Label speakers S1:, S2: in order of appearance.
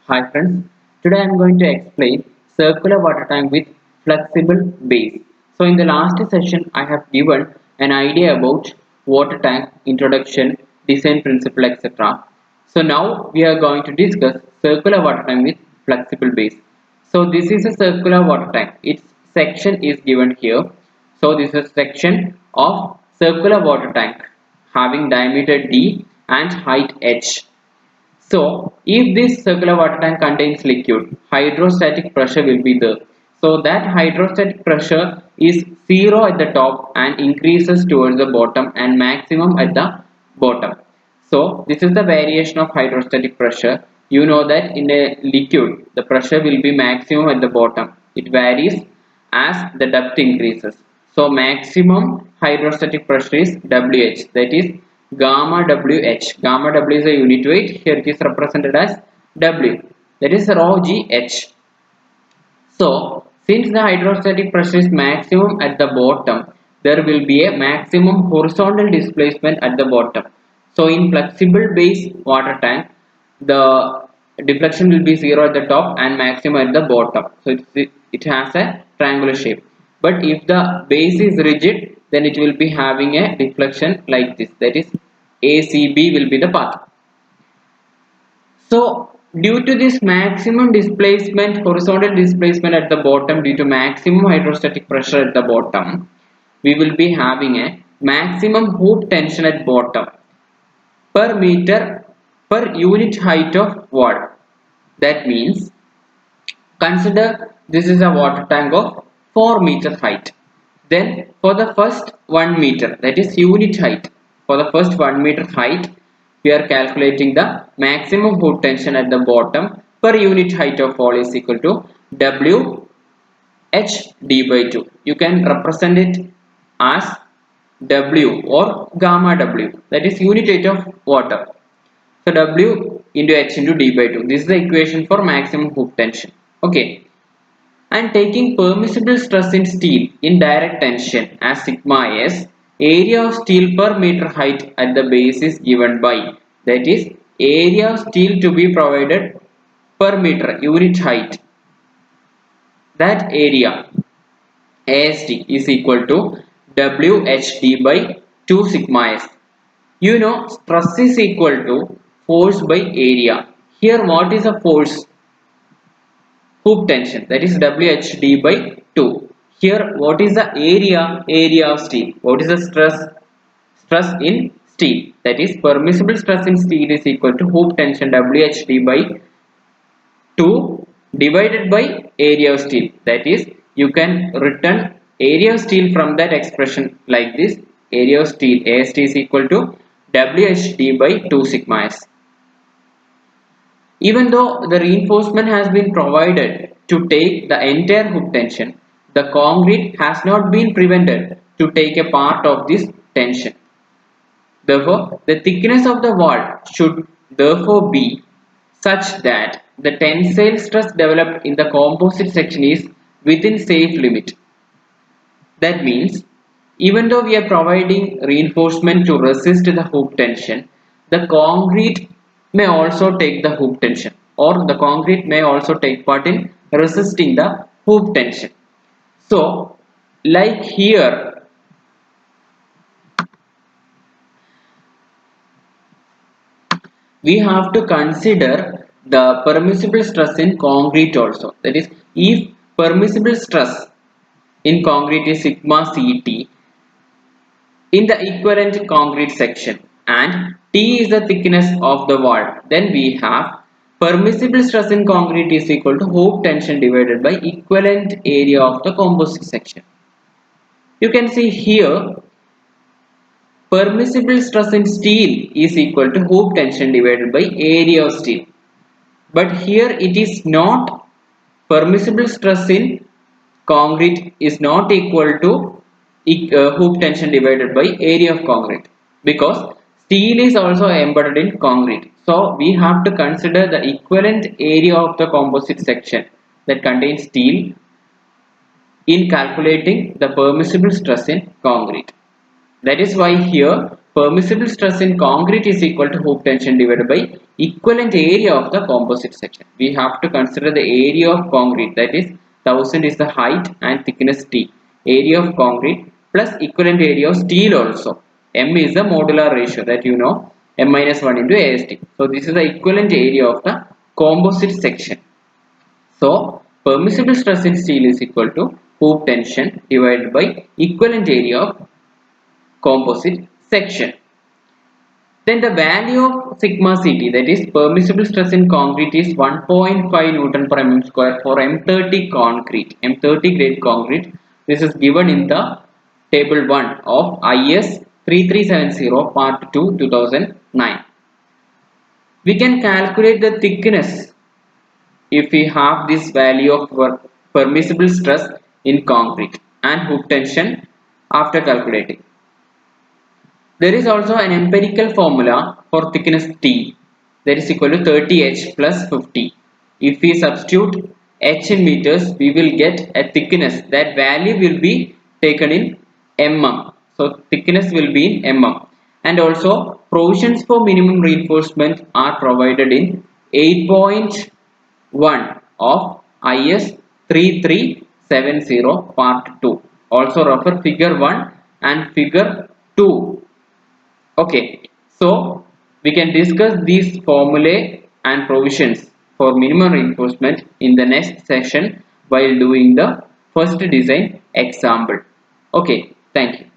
S1: Hi friends, today I am going to explain circular water tank with flexible base. So in the last session I have given an idea about water tank introduction, design principle, etc. So now we are going to discuss circular water tank with flexible base. So this is a circular water tank. Its section is given here. So this is a section of circular water tank having diameter D and height H. So, if this circular water tank contains liquid, hydrostatic pressure will be there. So, that hydrostatic pressure is 0 at the top and increases towards the bottom and maximum at the bottom. So, this is the variation of hydrostatic pressure. You know that in a liquid, the pressure will be maximum at the bottom. It varies as the depth increases. So maximum hydrostatic pressure is WH, that is gamma WH. Gamma W is a unit weight. Here it is represented as W, that is rho GH. So since the hydrostatic pressure is maximum at the bottom, there will be a maximum horizontal displacement at the bottom. So in flexible base water tank, the deflection will be 0 at the top and maximum at the bottom. So it has a triangular shape. But if the base is rigid, then it will be having a deflection like this. That is ACB will be the path. So due to this maximum displacement, horizontal displacement at the bottom due to maximum hydrostatic pressure at the bottom, we will be having a maximum hoop tension at bottom per meter per unit height of wall. That means consider this is a water tank of 4 meter height. Then for the first 1 meter, that is unit height, for the first 1 meter height, we are calculating the maximum hoop tension at the bottom per unit height of wall is equal to W H D by 2. You can represent it as W or gamma W, that is unit height of water. So W into H into D by 2. This is the equation for maximum hoop tension. Okay. And taking permissible stress in steel in direct tension as sigma s, area of steel per meter height at the base is given by, that is area of steel to be provided per meter unit height, that area AST is equal to WHD by 2 sigma s. You know stress is equal to force by area. Here what is a force? Hoop tension, that is WHD by 2. Here what is the area? Area of steel. What is the stress? Stress in steel, that is permissible stress in steel is equal to hoop tension WHD by 2 divided by area of steel, that is you can return area of steel from that expression like this. Area of steel AST is equal to WHD by 2 sigma s. Even though the reinforcement has been provided to take the entire hook tension, the concrete has not been prevented to take a part of this tension. Therefore, the thickness of the wall should therefore be such that the tensile stress developed in the composite section is within safe limit. That means, even though we are providing reinforcement to resist the hoop tension, the concrete may also take the hoop tension, or the concrete may also take part in resisting the hoop tension. So, like here, we have to consider the permissible stress in concrete also. That is, if permissible stress in concrete is sigma CT, in the equivalent concrete section and T is the thickness of the wall, then we have permissible stress in concrete is equal to hoop tension divided by equivalent area of the composite section. You can see here permissible stress in steel is equal to hoop tension divided by area of steel, but here it is not. Permissible stress in concrete is not equal to hoop tension divided by area of concrete, because steel is also embedded in concrete. So we have to consider the equivalent area of the composite section that contains steel in calculating the permissible stress in concrete. That is why here permissible stress in concrete is equal to hoop tension divided by equivalent area of the composite section. We have to consider the area of concrete, that is 1000 is the height and thickness T. Area of concrete plus equivalent area of steel also. M is the modular ratio that you know, M minus 1 into AST. So this is the equivalent area of the composite section. So permissible stress in steel is equal to hoop tension divided by equivalent area of composite section. Then the value of sigma Ct, that is permissible stress in concrete, is 1.5 Newton per mm square for M30 concrete, M30 grade concrete. This is given in the table 1 of IS 3370 part 2 2009. We can calculate the thickness if we have this value of permissible stress in concrete and hoop tension after calculating. There is also an empirical formula for thickness T, that is equal to 30H plus 50. If we substitute H in meters, we will get a thickness. That value will be taken in mm. So thickness will be in mm. And also provisions for minimum reinforcement are provided in 8.1 of IS 3370 part 2. Also refer figure 1 and figure 2. Okay, so we can discuss these formulae and provisions for minimum reinforcement in the next section while doing the first design example. Okay, thank you.